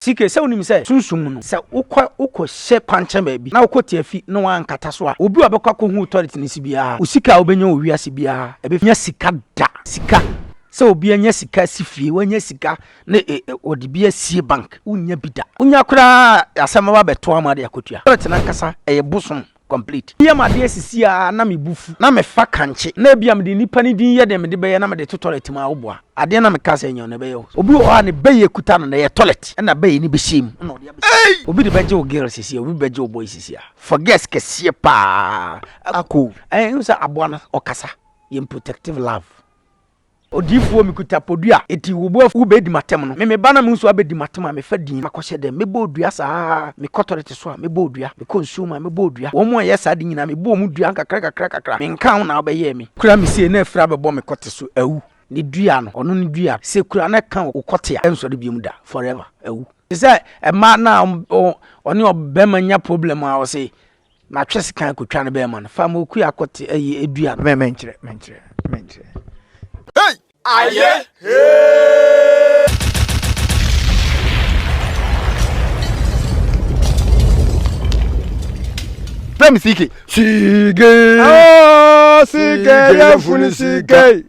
sike se onim se sunsum no se ukọ hye panche baabi na ukọ tiafi no wan kata so a obi wa bekọ ko hu authority ni sibia usika obenya owi asibia ebefia sika da sika se obi anya sika sifie wanya sika na odibia sie bank unya bida unya kura asema ba beto amade akotua authority na nkasa bosom complete yema de sisia na me bufu na me fa kanche na bia me de nipa ni din ye de me de be ye na me de toilet ma oboa ade na me kasa enyo ne be ye obi o ne be ye kuta no na ye toilet na be ye ni be shim na ode obi de beje o girl sisia obi beje o boy sisia forget kesie pa ako nsa aboa na okasa ye protective love odifuo mi kuta Bodua eti wo fu be di matem no me ba na me nso abedi matem a me fa din makɔhye dem me Bodua saa me kɔtɔrete so a me Bodua me consumer me Bodua wo mo yɛ saa di nyina me bo mu dua kakra me nka na obɛyɛ me kura me sie na afira bɛbɔ me kɔte so awu ni dua no ɔno ni dua se kura na kan wo kɔte a enso de biom da forever awu se e ma na ɔne ɔbɛma nya problem a wo se na twese kan kotwa ne bɛma no fa mo ku akɔte ayi edua no menkyerɛ Hey! Aye! Hey! Prem Sike. Sige! Oh, Sige ya funi Sige.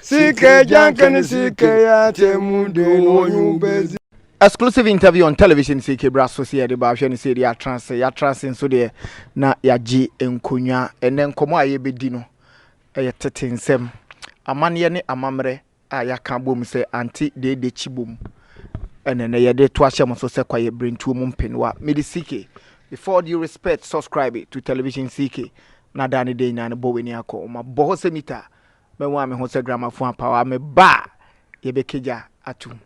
Sige jankani Sige ya temude no nyubezi. Exclusive interview on television Sike Brasso here the ba hwe ne se ya trans so de na ya gi enkonya ene nkomo aye bedi no tete nsem amane ne amamre a yaka bom se anti de chibom ene ne ye de to ahyem so se kwaye brentuo mu mpenwa medisike before due respect subscribe to television CK na dani de nya ne boweni akọ ma bo se mita me wa me ho se grammar power me ba ye bekeja atum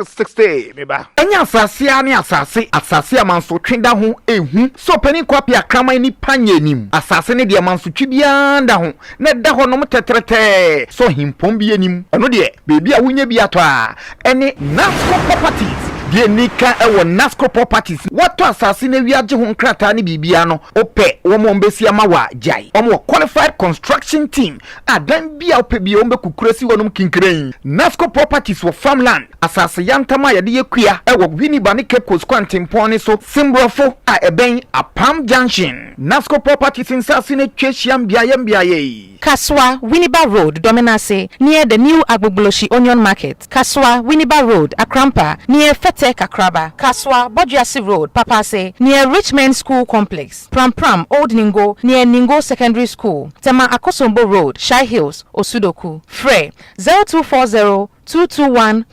60 me ba enya asase ani asase amanso twenda ho ehu so pani kwapi akraman ni panyenim asase ne de amanso twibia nda ho na da ho no tetrete so himpom bi enim eno de bebi a wunya bi ato a ene Nasco Properties de nika ewo Nasco Properties wato asase na wiaje ho nkrata ne bibia no ope wo mo mbesi ama wa jai omo qualified construction team adan bia ope bia ombe kukurasi wonum kinkren Nasco Properties wo farmland asase yantama ya de yekua ewo Winneba ne Cape Coast Quantimpon so Simbrofo a eben Apam Junction Nasco Properties insase ne twehyiam biaye Kaswa Winneba Road Dominase near the new Agbogloshi Onion Market Kaswa Winneba Road Akrampa near Fete Kakraba Kaswa Bodua Road Papase near Richmond School Complex Pram Old Ningo near Ningo Secondary School Tema Akosombo Road Shai Hills Osudoku Frey 0240 221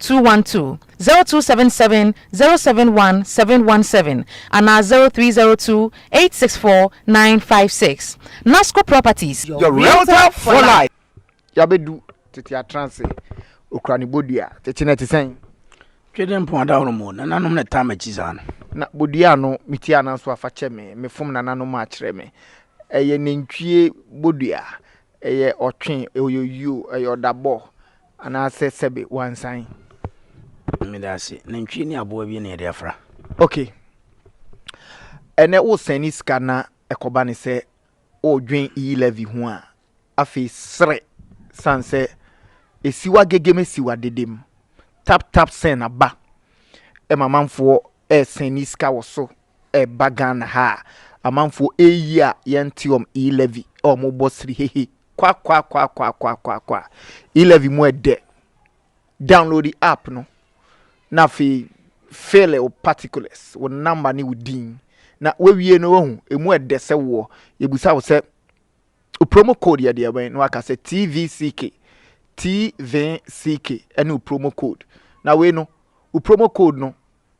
0277 071 717 and 0302 864 956. Nasco Properties, your realtor for life. Yabedu tete atranse okrani Bodua tete na tesen twede mpon da horomo na nanom na tama chizana na Bodua no mitia na so afache me fom na nanom a kire me eye nentwie Bodua eye otwen oyoyu eye odabo ana sebe wansan medase nentwie ni abo bi na yede afra okay ene wo sani ska na ekoba ne se odwen e11 ho a afi sre sanse esiwa gegeme siwa dedem tap sen aba e mamanfo sani ska wo so e bagan ha amanfo eyi a yentiom e11 o mo bosri hehe kwa 11 mo de download the app no na fi fill your particulars wo number ni within na we no hu emu ede se wo ebusa wo se o promo code ya de ben no aka se TVCK ene o promo code na we no o promo code no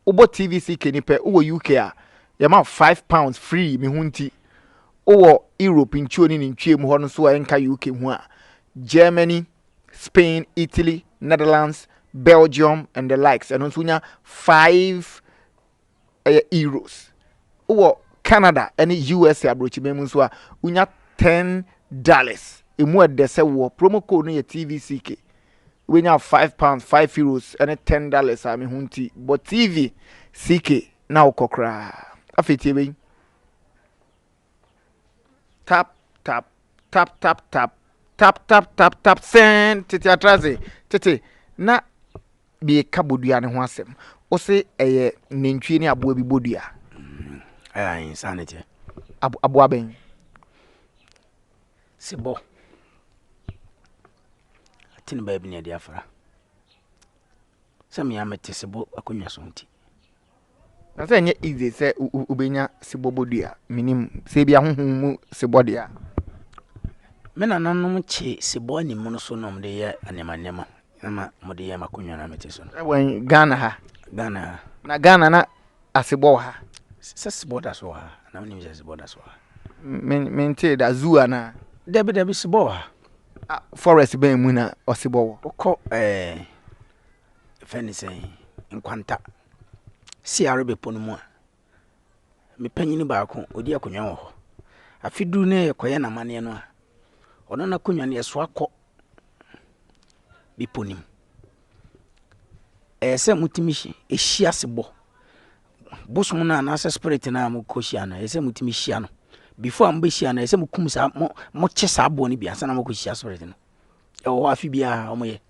ubo TVCK ni pe wo UK a ya ma £5 free mi hunti o Europe nchuo ni ntwie mu ho no so enka UK hu a Germany, Spain, Italy, Netherlands, Belgium and the likes and also 5 euros. Or Canada and US abrochi memu so unya $10. Emu de se wo promo code no TVCK. We nya £5, €5 and $10 ami hunti but TV CK na ukokra. Afiti we tap send tete atraze tete na bi ka Bodua ne ho asem o se eye nentwie ne aboa bi Bodua insanity aboa ben Sibo atini baby ne dia fara Sami amete Sibo akonya so nti na se nye easy se ubenya Sibo Bodua minim se bia honhom mu Sibo dia mena nanom che Sibo ni mu no so nom de ye anema ama mode ye makonya na mete so wen Ghana ha na Ghana na Asibo ha se Sibo da so ha na mnim se Sibo da so ha mente da zoo na debi Sibo ha forest ben mu na Osibo wo okọ fani say nkwanta CRB ponu mu a me panyini baako odi akonwa wo ho afidu ne yekoye na mane no a ono na konwa ne so akọ biponim se mutimishi ehia Sibo bosom na na spirit na mo koshia na se mutimishi no before am be shia na se mukum sa mo che sa abo ni bia sa na mo koshia spirit no wo afi bia omoye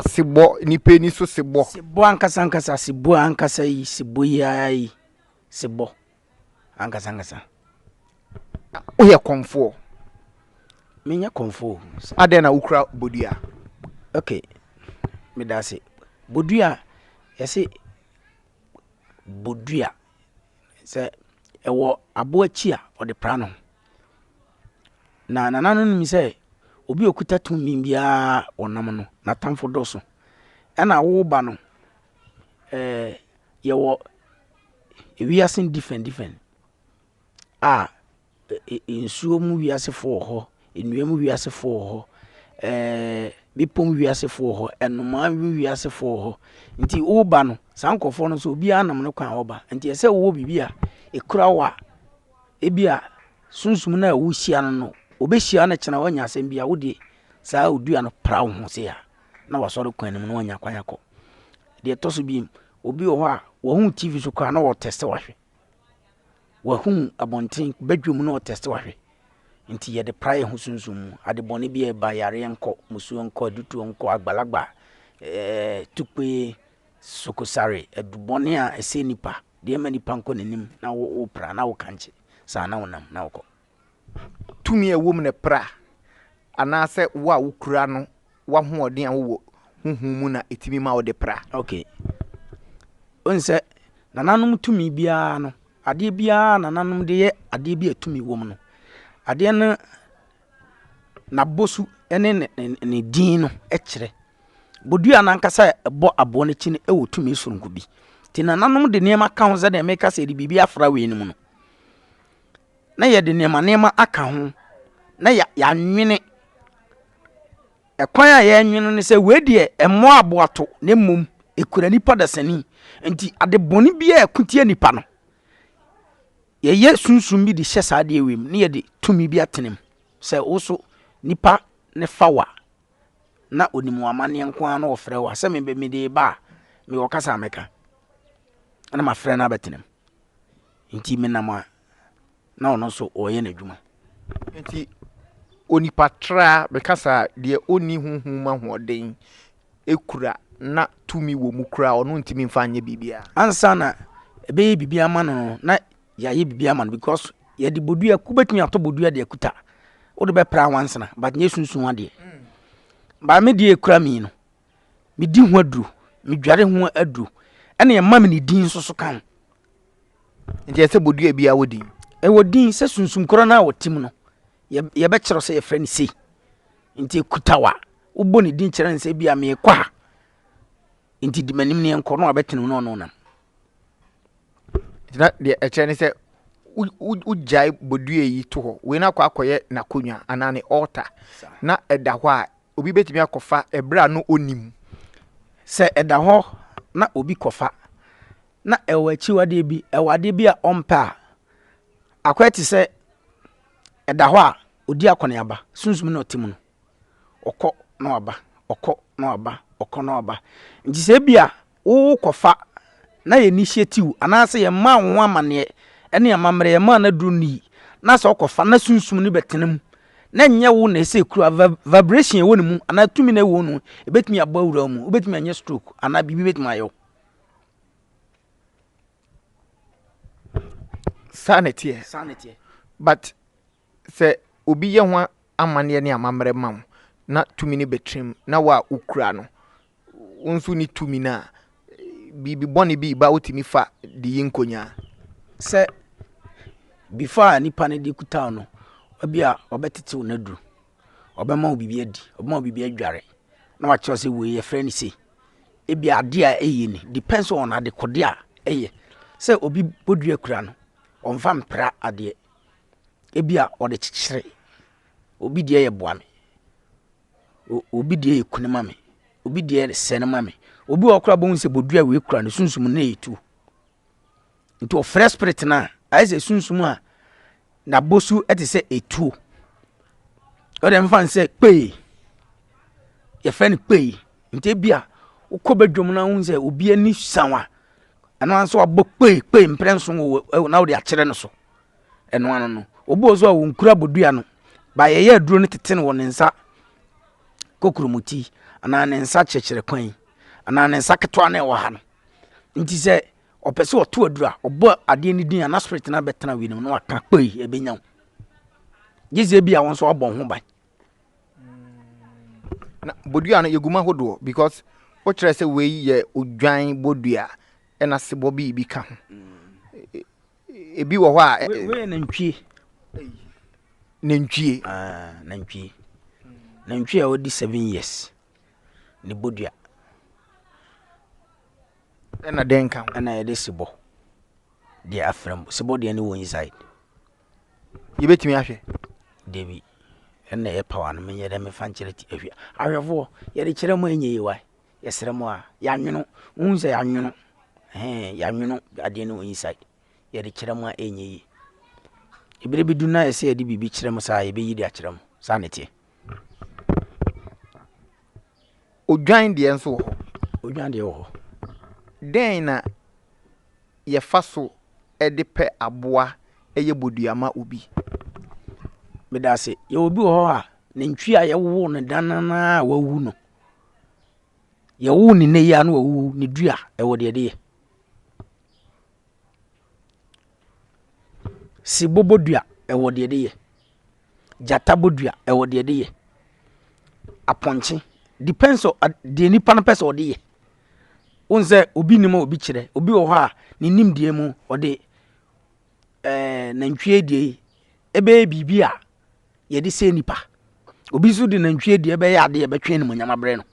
Sibo ni peni so Sibo ankasa Sibo ankasa yi Sibo yi Sibo ankasa o ye komfo menya komfo ade na ukra Bodua okay me da se Bodua yesi Bodua se ewo abo achi a ode prano na nananu mi se obi okuta tumi bia onam no na tamfo doso ena wo ba no yewo wiase different insuo mu wiase fo ho enua mu wiase fo ho bipom wiase fo ho enoma wiase fo ho nti wo ba no sankofo no so obi anam no kwan wo ba nti ese wo bibia ekura wa ebia sunsum na wo hia no obehia na kyena wanya asem bia wo de saa odua no pra wo ho se ya na wasoro kwan nim no wanya kwan yakọ de toso bi obi wo ha wo hu TV so kwa na wo test wahwe wo hu abonten badwum na wo test wahwe nti ye de praye ho sunsum ade bone bi e ba yare enko musu enko adutu enko agbalagba tukpe sokosare edubone a ese nipa de ma nipa enko nanim na wo pra na wo kanche sa na wonam na wo tumi ewom ne pra anase wa wukura no wa hoodin a wo honhom mu na etimi ma wo de pra okay onse nananum tumi bia no ade bia nananum de ye ade bia tumi wom no ade na bosu ene ne din no ekire Bodua na nkasa ebo abo ne chi ne ewo tumi surunku bi ti nananum de niema ka ho ze de meka se de bibia fra we ni mu no na ye de niema aka ho na ya nwene ekwan a ya nwene ne se we de emo aboato ne mum ekura nipa da sani nti ade boni bia ekutie nipa no ye sunsum bi de hye sa de ewem ne ye de tumi bia tenem se woso nipa ne fawa na onimu amane nko an no ofre wa se me de ba me wokasa meka ana ma frɛ na betenem nti me na ma na ono so oye na dwuma nti onipa tra bekasa de oni honhom ma hoden ekura na tumi wo mu kura ono ntimi mfa anye bibia ansa na ebe bibia ma no na ya ye bibia ma no because ye de Bodua kubetumi ato Bodua de akuta wo de be pra wansana but nye sunsun ade ba me de ekura mi no me di ho aduru me dware ho aduru ene ye ma me ni din so kan nti ese Bodua bia wodi e wodi se sunsum koro na wotim no ye be kyero se ye frɛ ni sei nti ekutawa wo bo ni din kyerɛ nse bia me kwa nti di manim ne enko no abetenu no no na de ekyerɛ ne se ujai Bodua yi to ho we na kwa akoye na konwa ana ne altar na eda ho a obi betimi akofa ebra no onim se eda ho na obi kofa na ewachi wade bi ewade bi a ompa akwati se eda ho a odi akone aba sunsum na otim no okọ na aba okọ na aba okọ na aba nti se bia wo kofa na ye initiative anase ye ma wo amane ene amamre ye ma na duru ni na so kofa na sunsum ni betenem na nya wo na ese kura vibration e woni mu ana tumi na wo no ebetumi aba wura mu obetumi anya stroke ana bibi betumi ayo sanity but say obi ye ho amane ne amamre mam na tumi ne betrim na wa ukura no unsu ni tumi na bibi boni bi ba otimi fa di yinkonya se before ni pane di kuta no obia obetete wo naduru obema obibi adi obema obibi adware na wa cho se we ye friend say ebi ade a eye ni depends on ade kode a eye se obi bodua kura no onfa mpra ade ebi a ode chichire obi de ye boa me obi de ye kunema me obi de ye senema me obi okura bo nse bodua we kura no sunsum na etu nto fresh spirit na aise sunsum a na bosu ete se etu ode mfa nse pe ye friend pe nte bia ukobadwom na hunse obi ani sanwa eno anso abo pe mprenso na ode akere no so eno ano no obo zo a wonkura bodua no ba ye aduro ne tete ne won nsa kokurumuti ana ne nsa chekere kwan ana ne nsa ketwa na ewo ha no nti se opese oto adura obo ade ni din ana spirit na betena wi no aka pe ebenya gize bia won so obon ho ban na bodua no yeguma hodo because o kire se we ye odwan bodua ena sebo bi ka ho ebi wo ho a we nantwie nantwie a odi 7 years ni bodua ena denka ena ye de sebo dia afrem sebo dia ni wo inside yebetimi ahwe debi ena ye power no menye de me fankireti ahwe ahwefo ye de kire mo enye yiwa ye sere mo a ya nwunu unse ya nwunu ya nwunu ade ni wo inside ye de kire mo a enye yi ibire bidu na ye se ye de bibi kire mo sa ye be yi de akire mo sa nete odwan de enso ho odwan de ho den na ye faso ede pe aboa eye bodua ma obi medase ye obi ho a ne ntwi a ye wo no danana wawu no ye wo ni ne ya no wawu ni dua e wo de ye si bobodua e wo de ye jata bodua e wo de ye aponche depends on the nipa na person ode ye unse obi nima obi kire obi wo ha ni nimdie mu ode nantwie die ebe bibia ye de se nipa obi su de nantwie die ebe ya de ye betwe ne monyama bre no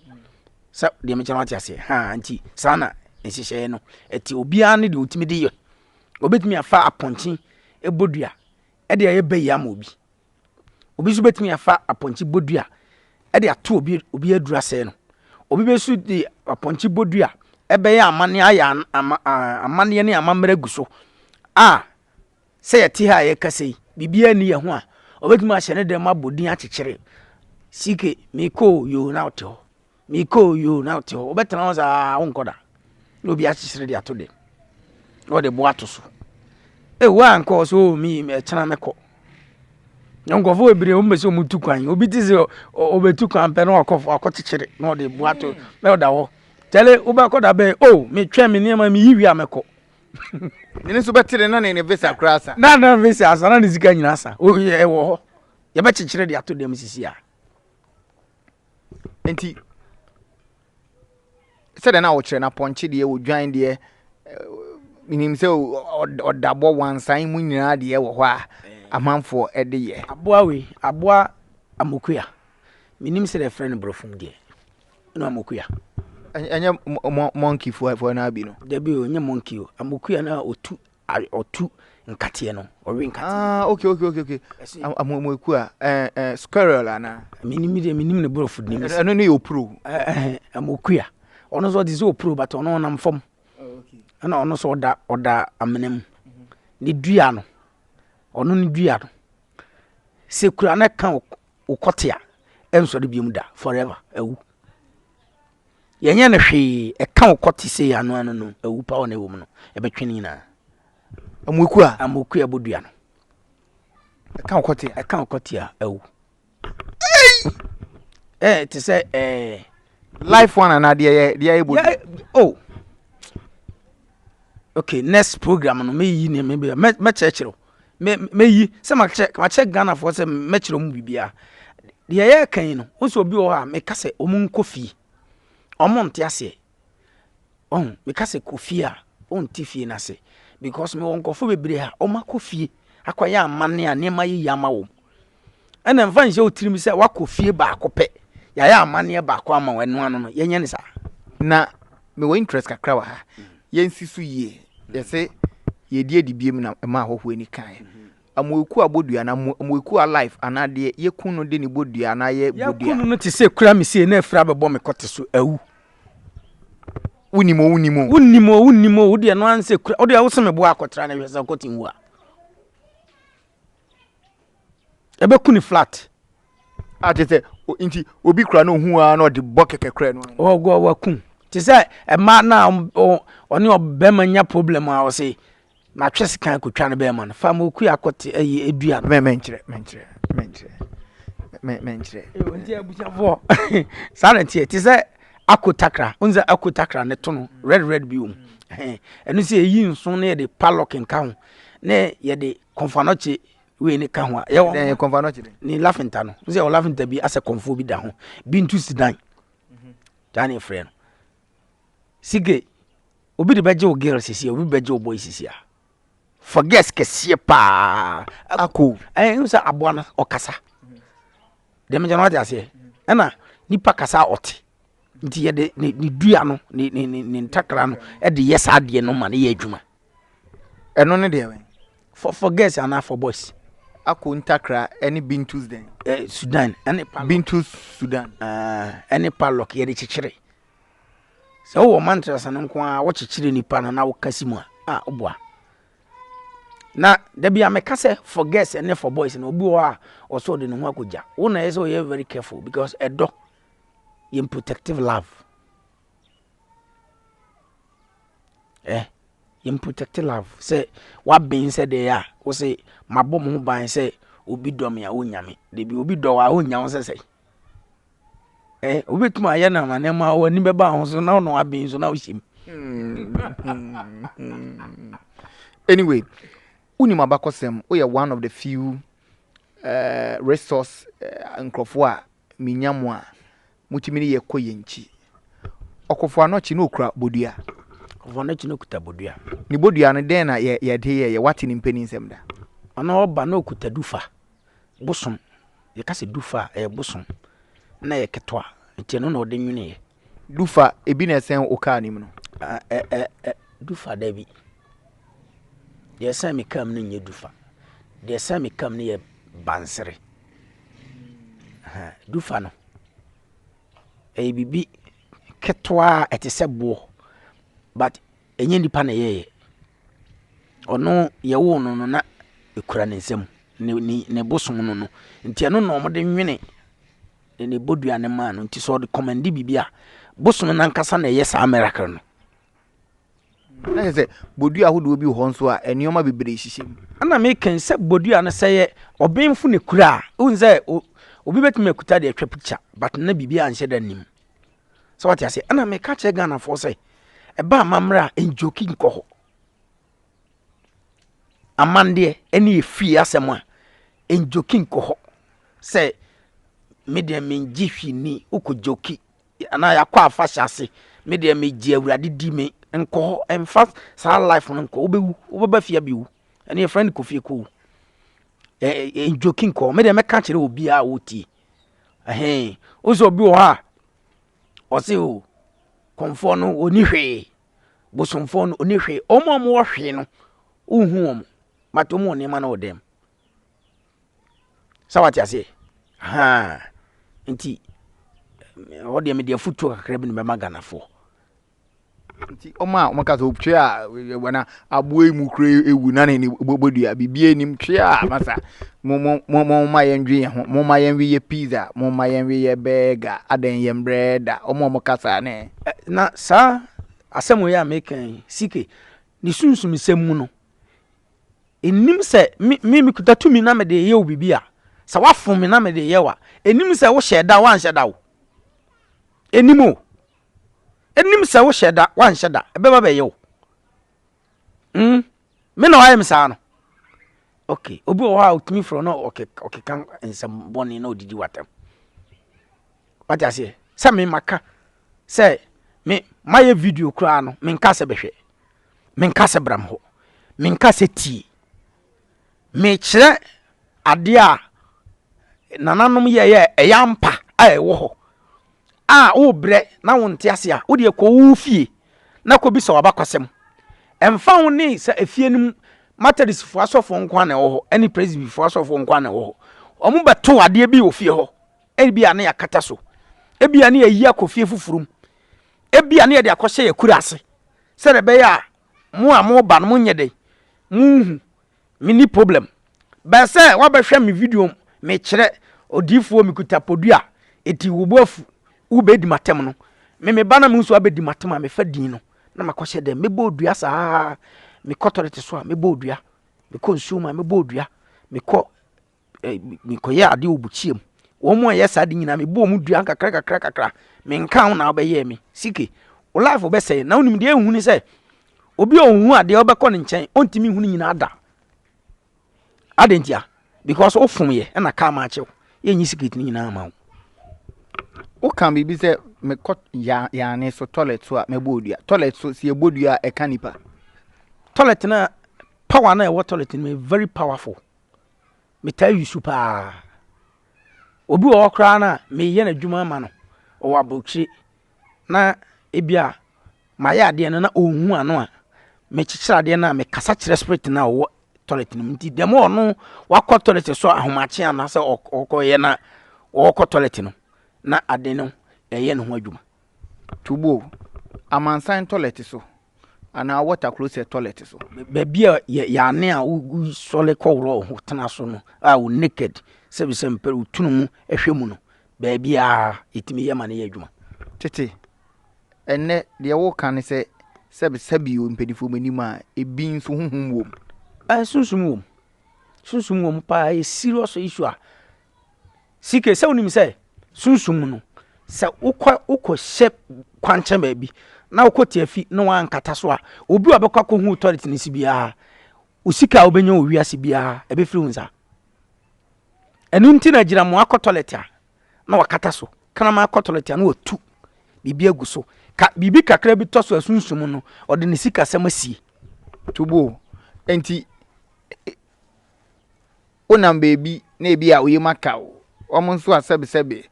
sa de me chama tiase ha anti sana ensihye no eti obi an de otimi de ye obetimi afa aponchi ebodua e de ye be ya ma obi su betimi afa aponchi bodua e de ato obi adura se no obi be su de aponchi bodua ebe ya amane aya amane ne amamre guso se yeti ha ye kasei bibia ni ye ho a obetumi ahye ne de mabodin akekere sike miko yo na oto obetana za wonkoda obi akekere de ato de o de bo atoso wa anko so mi chana meko nyongofo ebire o mbese o mutu kwan obi ti se obetu kwan pe na akokekere na o de bo ato na o da ho tele uba koda be me twa me niam me yiwi ameko nene so betere na ne visa krasa na visa asa na zika nyina asa o ye wo ho ye be kekere de ato dem sisi a enti se de na wo kire na ponche de wo dwan de minim se odabo wansan mu nyina de wo ho a amanfo ede ye aboa amokuya minim se de friend brofum de no amokuya anya monkey for na bi no debi o nya monkey o amokuya na otu nkate no owe nkate okay amoku a squirrel ana minim ne brofu ni eno ne opro amokuya ono so dizo opro but ono na mfom ana ono so oda amenem ni dua no ono ni dua no sekura na kan okote a enso de biom da forever awu yenye ne hwe e kan okote se ya no no awu pa ona ewo mu no e betwene nyina amoku a bodua no e kan okote a awu To say life one and idea able. Oh, okay. Next program no me yi ne me check me yi say ma check Ghana for say me chiro mu bibia. De ye kan no so obi o ha me ka say omun kofi omonte ase me ka say kofi a on tifie na se because me won kofo bebre ha o ma kofi akwaya amane a ne ma yi yama wo ena mfa nje otirim se wa kofi ba akopɛ ya amane ba akwa ama wanu ano no yenye ne sa na me wo interest kakra wa ha yensi su yie ye se ye die di biem na ma hoho ani kan amoeku abodua na amoeku alive anade ye kunu de ni bodua na ye bodua ya kunu no te se kura me se na afra bebo me kote so awu unimo wo de no anse kura wo de wo se me bo akotra na hwesa kotin wu a ebe kuni flat atete inti obi kura no hu a na de bokeke kra no go wa kun te se e ma na oni obema nya problem a wo se na twese kan kotwa no be ma no fa mo ku akote ayi edua no menchire ndi abuchafo sana tie te se akotakra unza akotakra ne to no red bi um enu se eyi nson ne de padlock nka ho ne ye de konfanoche we ne ka ho ye wo konfanoche ni lafinta no unza o lafinta bi ase konfo bi da ho bi ntu sidan tani friend sige obi de beje o girl sisi obi beje o boy sisi a forget kesie pa ako unza aboana okasa dem je no ati ase na nipa kasa oti nti ye de ni dua no ni ntakra no e de yes ade no ma ne ye adwuma eno ne de wen for girls and for boys ako ntakra any bintus den Sudan any bintus Sudan any padlock ye de chichire so wo mantra san nko a wo chichire nipa no na wo kasimu a oboa na da bia me kase for girls and for boys na obi wo a oso de no ho akoja wo na yeso you very careful because edo in protective love in protective love say what being said there wo say mabom ho ban say obi dom ya onyame de bi obi do wa onyam say obi tuma ya na mane ma wo ni beba ho so na no abin so na wo shim anyway unima bakosem we are one of the few resource nkrofo a minyamo a mutimini ye koyenchi okofo anochi no kura bodua okofo anochi no kuta bodua ni bodua no den na ye de ye wati ni mpani nsem da ono oba no kuta dufa bosom ye kase dufa bosom na ye ketwa nti no na ode nwene ye dufa ebi na esen oka nim no dufa da bi ye san mi kam no nye dufa de san mi kam no ye bansere dufa no bibi ketwa etesebo but enye nipa na ye ono ye wo no na ekura ne nsem ne bosom no nti eno no mo de nwene ne bodua ne ma no nti so de commandi bibia bosom na nkasa na ye sa miracle no na se bodua hodo bi ho nso a enioma bebre hihim ana me kan se bodua na se ye obenfu ne kura unze obi betime kuta de atwa picture but na bibia anhye da nim so what you say ana me ka che Ghana for say e ba mamra enjoki nko ho amande eni efi asem a enjoki nko ho say media menji hwini ukojoki ana yakwa afa hyase media meji awurade di me nko ho emfa sa life no nko obewu obeba fia biwu eni e friend kofi ko enjoki nko media me ka kire obi a woti ozo obi wo ha ose o konfo no oni hwe bosomfo no oni hwe omo wo hwe no uhu omo matomo ne ma na odem sawati ase nti odi me dia futu kakra bi ne be Ghana fo nti oma ka so twe a wana aboe mu kure ewu na ne bodua bibie nim twe a masa mo ma yendwe ho mo ma yenwe ye pizza mo ma yenwe ye burger aden ye bread omo kasa ne na sa asemo ya mekan sike ni sunsum semu no enim se mi kuta tumi na me de ye obibia sa wafom me na me de yewa enim se wo hyeda wan hyeda wo enimo enim se wo hyeda wan hyeda ebeba be yewo me na wayem sa no okay obi o ha utimi fro no okay kan ensam boni na odidi watam what I say se me maka se me maye video kura no me nka se behwe me nka se bram ho me nka se ti me kire ade a nananom ye eyampa a ewo ho a wo bre na wo nte ase a wo de ko wo fie na ko bi so abakwasem emfa wo ni se afie nim materis fo asofo nkwa na ewo ho any president fo asofo nkwa na ewo ho omo beto ade bi ofie ho e bi ane yakata so e bi ane yayi akofie fufurum e bi ane de akɔhye yakura ase se de be ya mo a mo ba no mo nyede mini problem ba se wa behwe me video me kire odifuo me kuta Bodua eti wo boafu wo be di matem no me ba na me nso abedi matem a me fa din no na makɔhye de me Bodua saa me kotorete so a me Bodua me consumer me Bodua me ko ye ade obuchiem wo mo ye saa de nyina me bo mu dua kakra me nka na obeye me sike wo life be say na unim de ehunu ni say obi ohun ade obekɔ ne nkyɛn ontimi hunu nyina ada adentia because ofum ye na ka ma achew ye nyi secret ni nyina ma o kan bibi se me kot ya ne so toilet so a me Bodua toilet so si e Bodua e kanipa toilet na power na e water toilet me very powerful me tell you super obi o kra na me ye na dwuma ma no o wabochi na ebia ma ya ade na ohun ano a me chichira ade na me kasa kire spirit na o toilet ni nti dem no wakɔ toilet so ahomache ana se okoye na okɔ toilet no na ade no eye no ho adwuma tubo amansan toilet so ana water closet toilet so be bia ya ne a u sole kɔwro ho tena so no a u naked se bi se mper utunu mu ehwe mu no be bia etimi ye ma ne ye adwuma tete enne de wo kan se sebi o mpedifo manima ebi nso honhom wom sunsum wom pa e serious issue a sike se onim se sunsum no se ukɔ hye kwanche ba bi na ukɔ tiafi na wan kata so a obi wa bekɔ ko hu authority ni sibia usika obenya owi asibia ebe firi hunza enu nti na gira mo akɔ toilet a na wakata so kana ma akɔ toilet a na otu bibi aguso ka bibi kakra bi to so asunsum no ode ne sika samasie tubo enti onam baby na ebi a oye makao omo nso asebe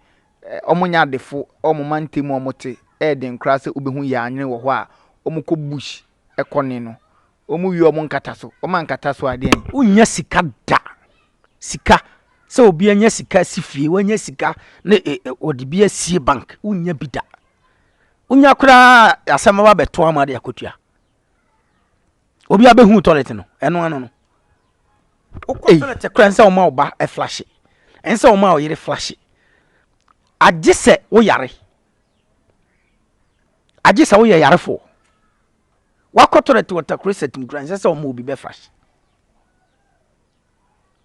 omo nya defo omo mantemu omo te den kra se obehu ya anyene wo ho a omo ko bush ekone no omo wi omo nkata so omo nkata so ade en unya sika da sika se obi anya sika sifie wanya sika na odi bi asie bank unya bida unya kra asema ba beto amade akotua obi abehu toilet no eno ano no okɔ toilet kra nsa o ma oba e flash ensa o ma o yire flash agise wo yare agise wo yare fo wakɔ toilet water closet mu kra nsa o ma obi be flash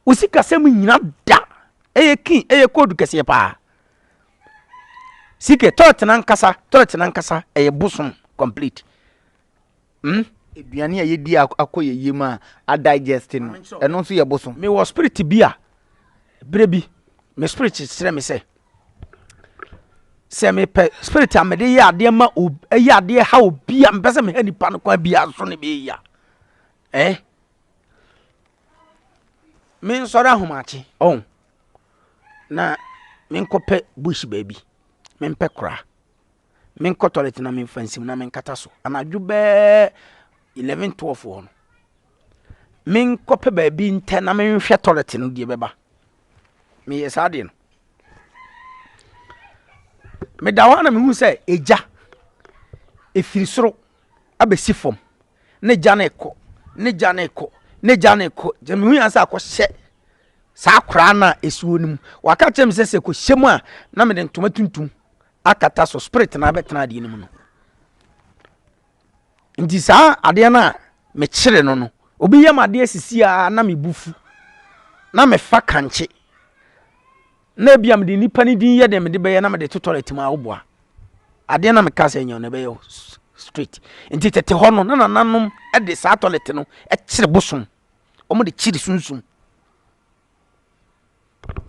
usika sem nyina da eye code kese pa sike toilet na nkasa eye bosom complete eduane a yedi akoye yema a digest no eno nso ye bosom me wo spirit bia brebi me spirit sire me se me pe spirit amede ya ade ma ya ade ha obi a mpese me hani pa no kwa bia so ne be ya me nsore ahomache na me nkope bush baby me mpe kra me nko toilet na me fansim na me nkata so anadwo be 11-12 won men kope ba bi nte na men hwe toilet no die beba me yesade no me dawa na me hu se eja efiri soro abesi fom ne ja na ekọ je me hu yan sa akọ hye sa akra na esuo nim waka chem se ko hyemu a na me de ntoma tuntum akata so spirit na betena de nim no nti saa ade na me kire no obi yam ade asisi a na me bufu na me fa kanche na bia me de nipa ni din ye de me de be ye na me de to toilet ma oboa ade na me ka se nyon ne be ye straight nti tete ho no na nanom e de sa toilet no e kire bosom omo de kire sunsun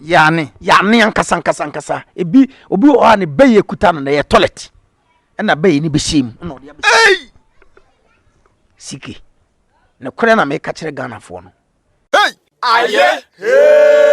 yane ankasa ebi obi o ane be ye kuta no na ye toilet e na be ye ni be shim no de be sike na kore na me ka kire Ghana fo no Aye.